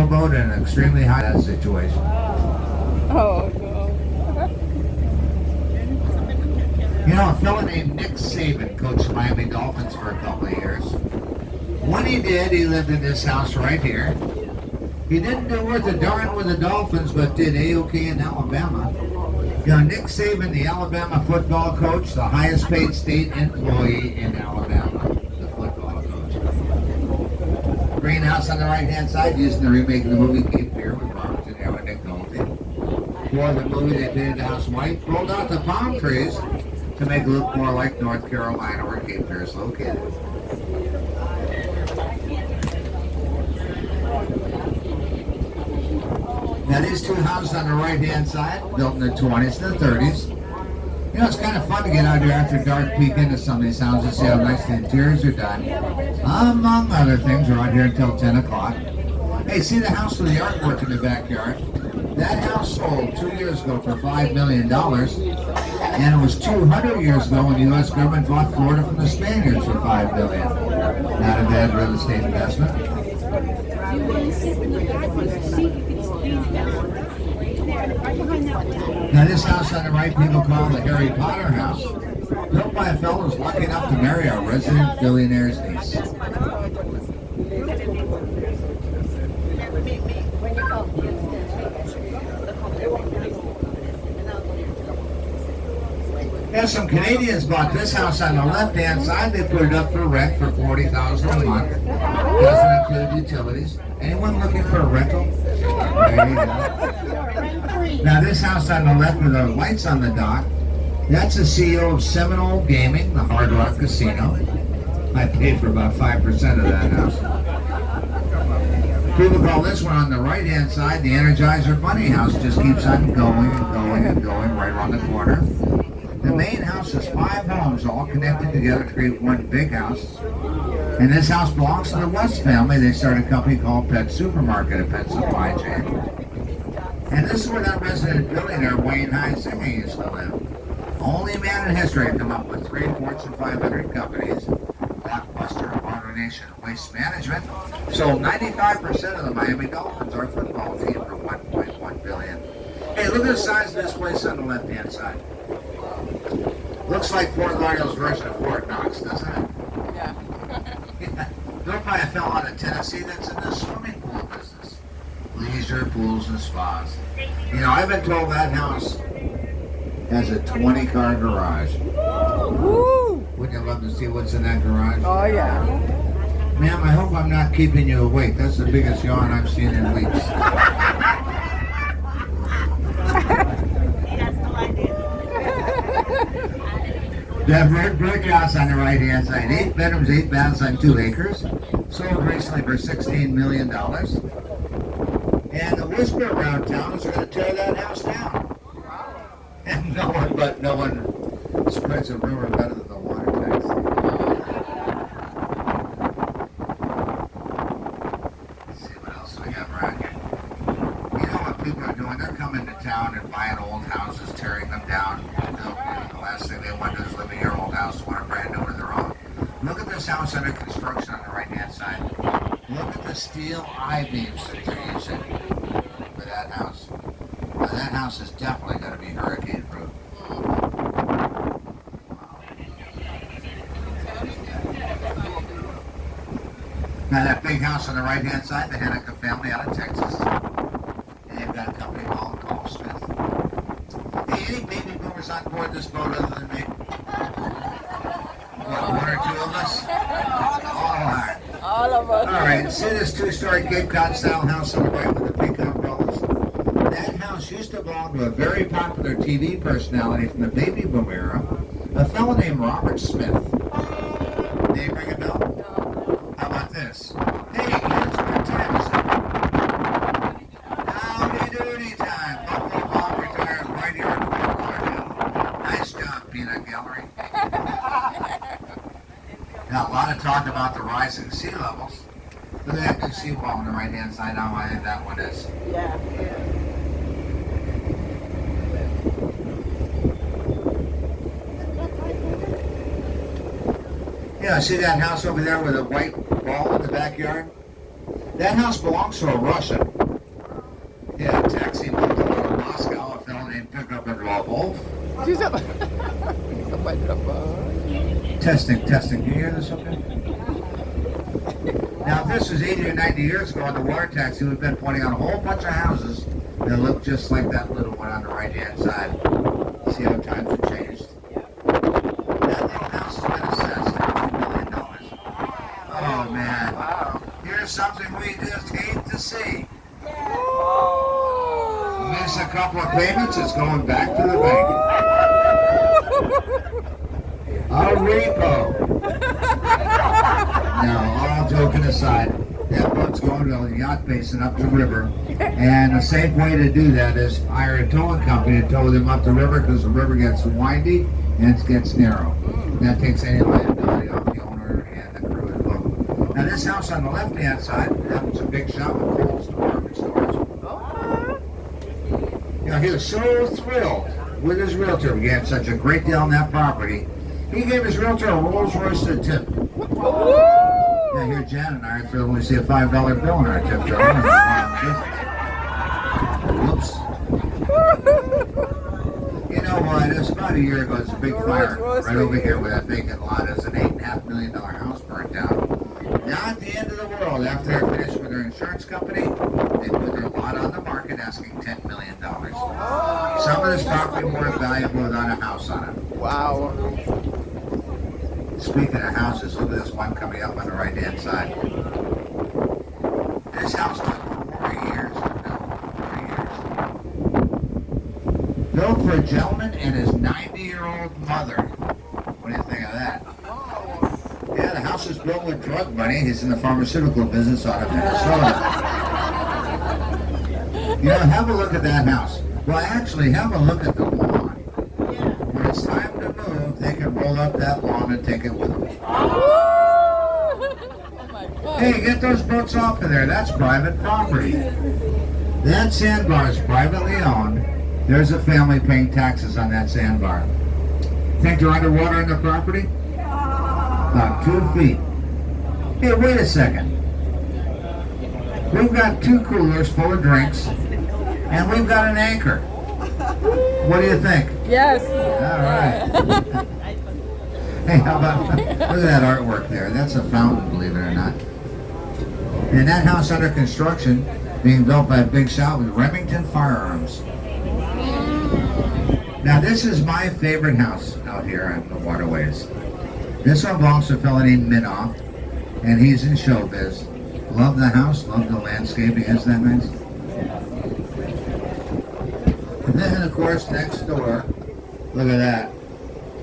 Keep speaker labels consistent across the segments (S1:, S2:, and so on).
S1: sailboat in an extremely high situation.
S2: Oh, no.
S1: You know, a fellow named Nick Saban coached the Miami Dolphins for a couple of years. When he did, he lived in this house right here. He didn't do worth a darn with the Dolphins, but did A-OK in Alabama. You know, Nick Saban, the Alabama football coach, the highest paid state employee in Alabama, the football coach. Greenhouse on the right-hand side, using the remake of the movie Cape Fear with Robert De Niro and Nick Nolte. For the movie, they painted the house white, rolled out the palm trees to make it look more like North Carolina, where Cape Fear is located. Now these two houses on the right-hand side, built in the 20s and the 30s. You know, it's kind of fun to get out here after dark, peek into some of these houses, see how nice the interiors are done. Among other things, we're out here until 10 o'clock. Hey, see the house with the artwork in the backyard? That house sold 2 years ago for $5 million, and it was 200 years ago when the U.S. government bought Florida from the Spaniards for $5 billion. Not a bad real estate investment. Now this house on the right, people call the Harry Potter house, built by a fellow who's lucky enough to marry a resident billionaire's niece. Yeah, some Canadians bought this house on the left-hand side. They put it up for rent for $40,000 a month. Doesn't include utilities. Anyone looking for a rental? There you go. Now this house on the left with the lights on the dock, that's the CEO of Seminole Gaming, the Hard Rock Casino. I paid for about 5% of that house. People call this one on the right-hand side the Energizer Bunny House. Just keeps on going and going and going right around the corner. The main house is 5 homes all connected together to create one big house. And this house belongs to the West family. They started a company called Pet Supermarket, a pet supply chain. And this is where that resident billionaire Wayne Huizenga used to live. Only man in history to come up with 3 Fortune 500 companies, Blockbuster, AutoNation, Waste Management. So 95% of the Miami Dolphins are a football team for $1.1 billion. Hey, look at the size of this place on the left-hand side. Looks like Fort Lauderdale's version of Fort Knox, doesn't it?
S2: Yeah.
S1: Built by a fellow out of Tennessee that's in the swimming pool business. Leisure pools and spas. You know, I've been told that house has a 20-car garage.
S2: Woo!
S1: Wouldn't you love to see what's in that garage?
S2: Oh, yeah.
S1: Ma'am, I hope I'm not keeping you awake. That's the biggest yawn I've seen in weeks. That red brick house on the right-hand side, 8 bedrooms, 8 baths on 2 acres. Sold recently for $16 million. And the whisper around town is they're going to tear that house down. And no one spreads a rumor better than the water tax. Let's see what else we got around here. You know what people are doing? They're coming to town and buying old houses, tearing them down. The last thing they want to do is live in your old house, want a brand new of their own. Look at this house under construction on the right-hand side. Look at the steel I-beams that they're using for that house. Now, that house is definitely going to be hurricane-proof. Now that big house on the right-hand side, the Haneke family out of Texas. And they've got a company called Smith. Hey, any baby boomers on board this boat other than me? What, 1 or 2 of us?
S2: All of us.
S1: All right, see this 2-story Cape Cod style house on the right with the pink umbrellas? That house used to belong to a very popular TV personality from the baby boom era, a fellow named Robert Smith. Name ring a bell?
S2: No.
S1: How about this? Hey, here's what time is it? Howdy doody time. Buffalo Bob retired right here in Fort Lauderdale. Nice job, Peanut Gallery. Now, a lot of talk about the rising sea levels. Look at that new seawall on the right-hand side, how high that one is.
S2: Yeah.
S1: Yeah, see that house over there with a white ball in the backyard? That house belongs to a Russian. Yeah, taxi moved to Moscow, a fellow named Pickup and Lobov. Testing. Can you hear this okay? Now, if this was 80 or 90 years ago on the water taxi, we've been pointing out a whole bunch of houses that look just like that little one on the right-hand side. See how times have changed? That little house has been assessed at $2 million. Oh, man. Here's something we just hate to see. Miss a couple of payments, it's going back to the bank. A repo. Now, all joking aside, that boat's going to a yacht basin up the river, and the safe way to do that is hire a towing company to tow them up the river, because the river gets windy and it gets narrow. And that takes any liability off the owner and the crew of the boat. Now, this house on the left-hand side, that was a big shop with Kohl's department stores. Now, he was so thrilled with his realtor. We had such a great deal on that property. He gave his realtor a Rolls Royce to tip. Now, here Jan and I are thrilled when we see a $5 bill in our tip jar. Whoops. You know what? It was about a year ago. There's a big fire right over here where that vacant lot is. An $8.5 million house burnt down. Not the end of the world. After they're finished with their insurance company, they put their lot on the market asking $10 million. Some of this property more valuable without a house on it.
S2: Wow.
S1: Speaking of houses, look at this one coming up on the right-hand side. This house took 4 years to build. 4 years. Built for a gentleman and his 90-year-old mother. What do you think of that? Yeah, the house is built with drug money. He's in the pharmaceutical business out of Minnesota. You know, have a look at that house. Well, actually, have a look at the lawn. When it's time to move, they can roll up that lawn and take it with them.
S2: Oh my God.
S1: Hey, get those boats off of there. That's private property. That sandbar is privately owned. There's a family paying taxes on that sandbar. Think they're underwater in the property? About 2 feet. Hey, wait a second. We've got 2 coolers full of drinks, and we've got an anchor. What do you think?
S2: Yes.
S1: All right. Hey, how about, look at that artwork there. That's a fountain, believe it or not. And that house under construction, being built by a big shop with Remington Firearms. Now, this is my favorite house out here on the waterways. This one belongs to a fellow named Minoff, and he's in showbiz. Love the house, love the landscaping. Isn't that nice? And then, of course, next door, look at that.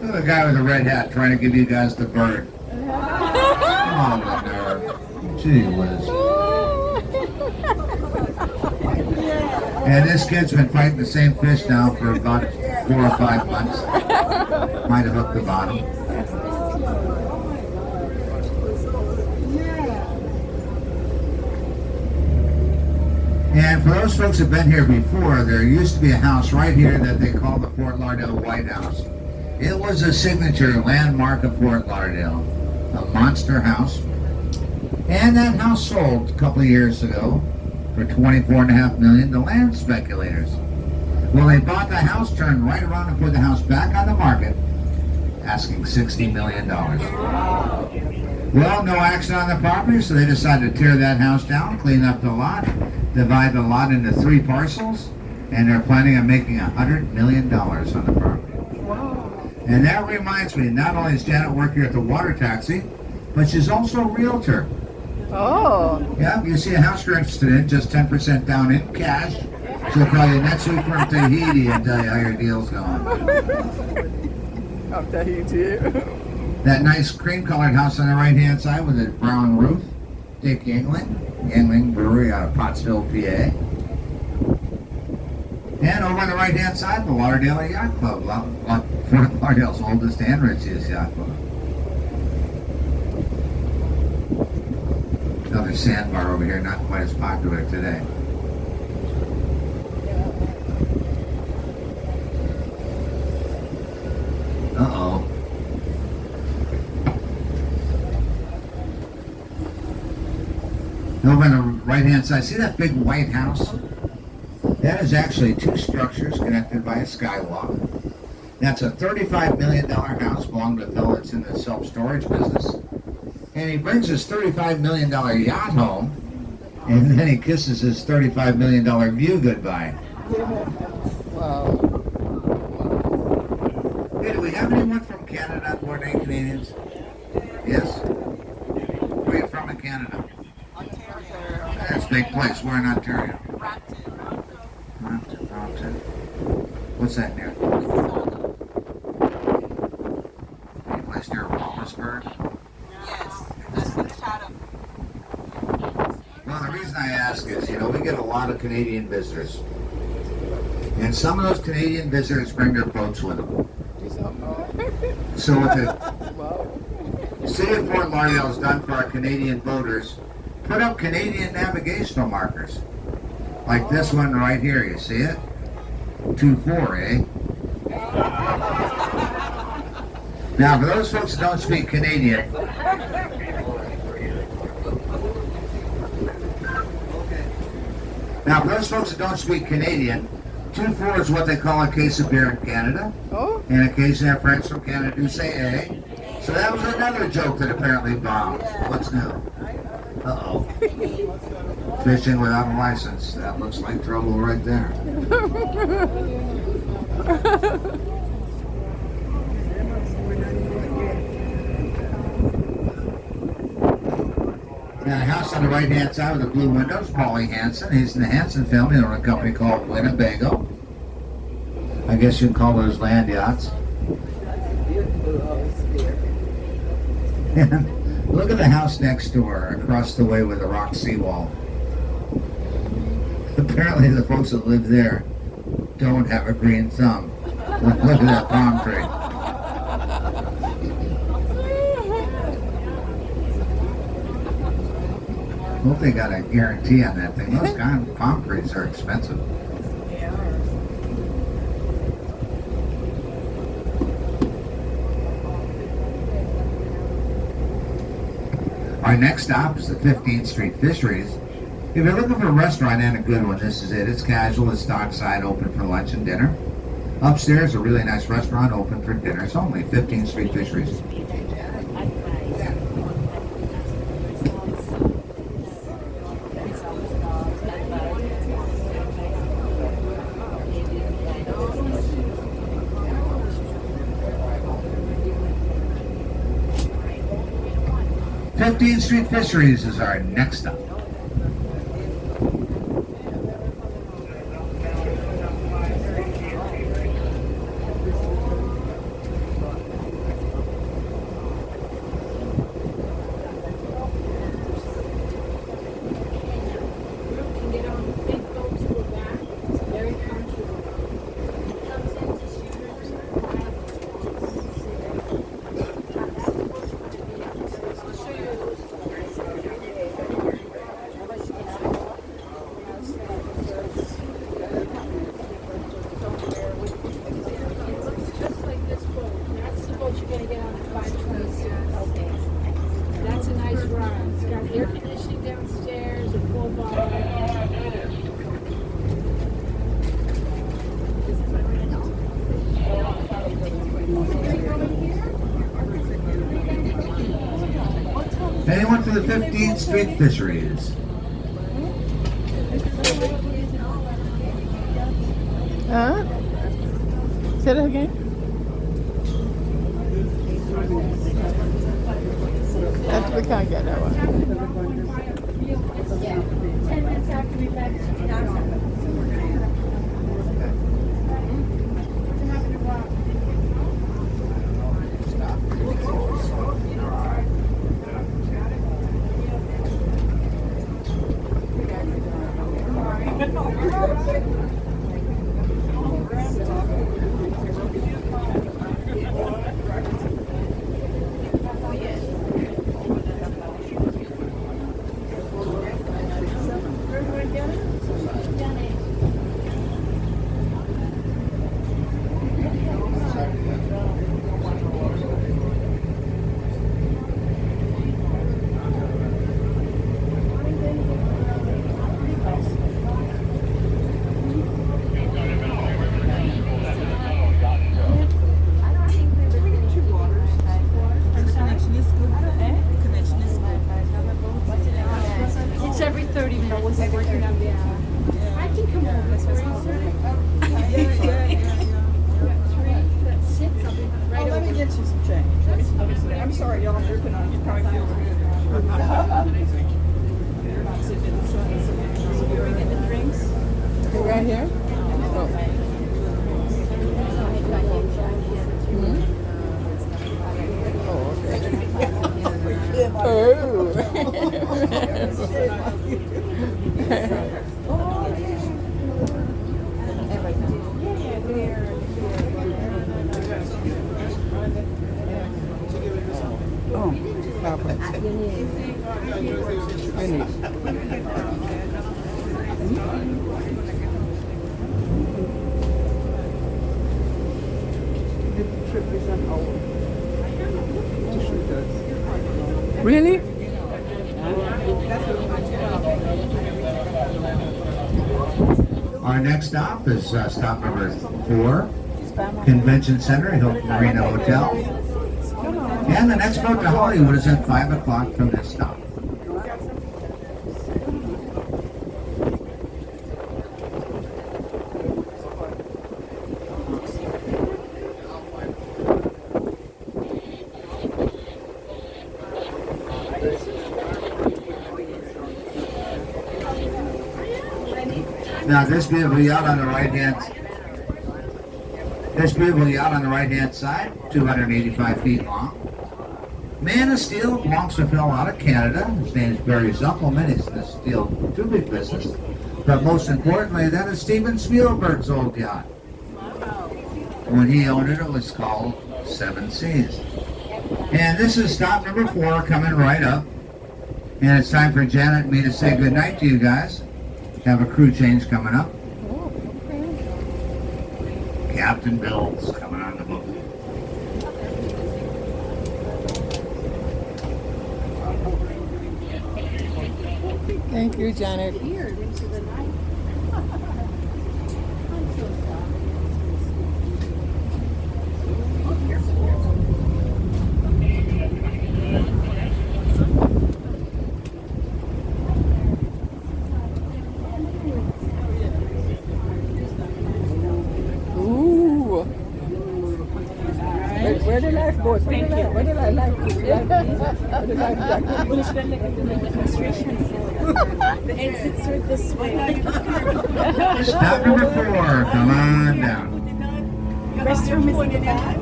S1: Look at the guy with the red hat trying to give you guys the bird. Come on, the nerve. Gee whiz. And this kid's been fighting the same fish now for about 4 or 5 months. Might have hooked the bottom. And for those folks who've been here before, there used to be a house right here that they call the Fort Lauderdale White House. It was a signature landmark of Fort Lauderdale, a monster house. And that house sold a couple of years ago for $24.5 million to land speculators. Well, they bought the house, turned right around and put the house back on the market, asking $60 million. Well, no action on the property, so they decided to tear that house down, clean up the lot, divide the lot into 3 parcels, and they're planning on making $100 million on the property. And that reminds me, not only does Janet work here at the water taxi, but she's also a realtor.
S2: Oh.
S1: Yeah, you see a house you're interested in, just 10% down in cash. She'll call you next week from Tahiti and tell you how your deal's going.
S2: I'll tell you too.
S1: That nice cream-colored house on the right-hand side with a brown roof, Dick Yingling Brewery out of Pottsville, PA. And over on the right-hand side, the Lauderdale Yacht Club, Fort Lauderdale's oldest and richest yacht club. Another sandbar over here, not quite as popular today. Uh-oh. Over on the right-hand side, see that big white house? That is actually two structures connected by a skywalk. That's a $35 million house belonging to a fellow that's in the self-storage business. And he brings his $35 million yacht home, and then he kisses his $35 million view goodbye.
S2: Wow.
S1: Hey, do we have anyone from Canada on board, any Canadians? Yes? Where are you from in Canada?
S3: Ontario.
S1: That's a big place. We're in Ontario.
S3: Brampton.
S1: What's that near?
S3: Mississauga.
S1: Any place near Wallisburg?
S3: Yes, that's in Chatham.
S1: Well, the reason I ask is, we get a lot of Canadian visitors. And some of those Canadian visitors bring their boats with them. So what the City of Fort Lauderdale has done for our Canadian boaters, put up Canadian navigational markers. Like this one right here, you see it? 2-4, eh? Now, for those folks that don't speak Canadian, Canadian, 2-4 is what they call a case of beer in Canada.
S2: Oh?
S1: And in case you have friends from Canada who say eh. So that was another joke that apparently bombed. What's new? Uh-oh. Fishing without a license. That looks like trouble right there. Now, the house on the right-hand side with the blue windows, Paulie Hansen. He's in the Hansen family. They own a company called Winnebago. I guess you'd call those land yachts. And look at the house next door, across the way with a rock seawall. Apparently the folks that live there don't have a green thumb. Look at that palm tree. Hope they got a guarantee on that thing. Those kind of palm trees are expensive. Our next stop is the 15th Street Fisheries. If you're looking for a restaurant and a good one, this is it. It's casual, it's dockside, open for lunch and dinner. Upstairs, a really nice restaurant open for dinners only. 15th Street Fisheries. Fifteenth Street Fisheries is our next stop.
S4: Air conditioning downstairs, a full bar.
S1: Anyone for the 15th Street Fisheries?
S2: Huh? Say that again? We can't get that one.
S4: 10 minutes after we left. I can come over this way. That's 6. I'll be right
S3: Oh, let me get you some change. I'm sorry, y'all. You're gonna probably feel good. You're not sitting in the sun. So we're getting the drinks.
S2: Right here? Really?
S1: Our next stop is stop number 4, Convention Center, Hilton Marina Hotel. And the next boat to Hollywood is at 5 o'clock from this stop. Now this beautiful yacht on the right hand side, 285 feet long. Man of Steel belongs to a fellow out of Canada. His name is Barry Zuckelman. He's in the steel tubing business. But most importantly, that is Steven Spielberg's old yacht. When he owned it, it was called Seven Seas. And this is stop number 4 coming right up. And it's time for Janet and me to say goodnight to you guys. Have a crew change coming up. Captain Bill's coming on the boat.
S2: Thank you, Janet. Ooh. Where the lifeboat? Where the lifeboat?
S4: The exits are this way.
S1: Stop number 4, come on down.
S4: Restroom is in the back.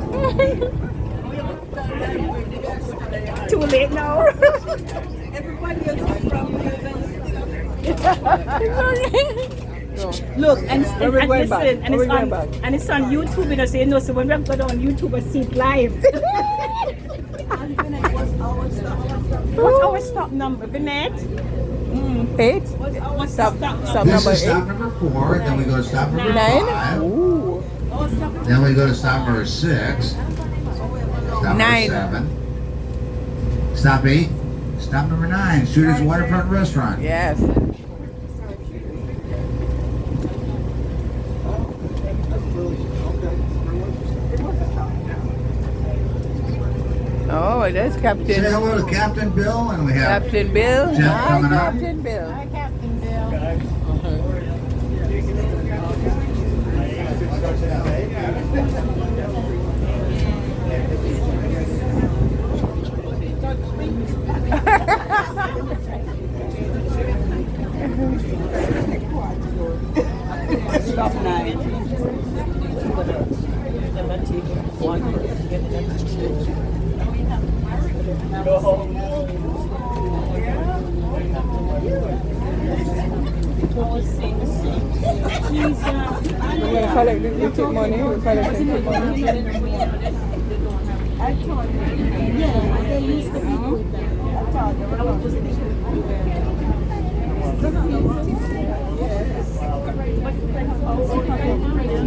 S4: Too late now.
S3: Everybody else is from
S4: Look, and
S2: Where we going back?
S4: listen,
S2: Where we going back?
S4: and it's on YouTube, you know, so you know, so when we go on YouTube, I see it live. What's our stop number, Vinette?
S2: 8?
S4: What's
S2: Stop,
S4: the stop
S2: stop
S1: This
S2: number
S1: is
S2: 8.
S1: stop number 4, then we go to stop number
S2: 9?
S1: 5,
S2: Ooh.
S1: then we go to stop number 6, stop number
S2: 9.
S1: 7, stop 8, stop number 9, Shooter's Waterfront Restaurant.
S2: Yes. Oh, that's
S1: Say
S2: Captain
S1: hello to Captain Bill, and we have
S2: Captain Bill.
S1: Jeff
S2: Hi,
S1: coming up.
S2: Captain Bill.
S4: Hi, Captain Bill.
S3: Stop 9.
S2: We're going to collect we took money. We're collecting the money.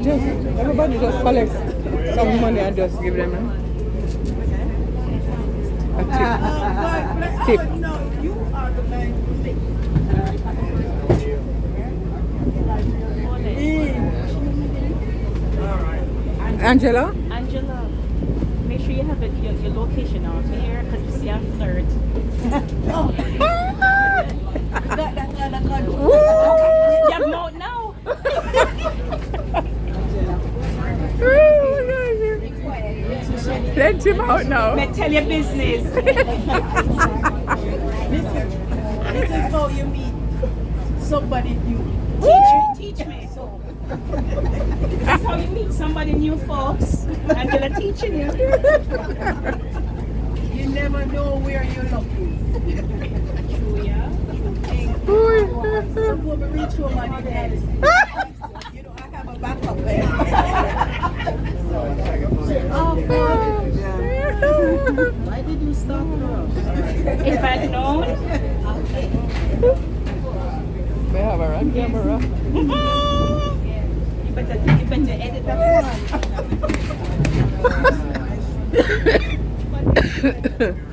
S2: Just, everybody just collect some money and just give them a tip. Tip.
S3: No, you are the main thing.
S2: Angela?
S4: Angela, make sure you have your location on here because you see I flirt.
S3: That's
S4: You have mouth now.
S2: Let him out now.
S4: Me tell your business.
S5: This is how you meet somebody new.
S4: Teach me. So. That's how you meet somebody new, folks. And they're teaching you.
S5: You never know where you're looking.
S4: True, yeah.
S5: Some woman reach home and it ends. You know, I have a backup there. Why did you stop her?
S4: If I'd known.
S2: May have her on camera.
S4: You better edit that one.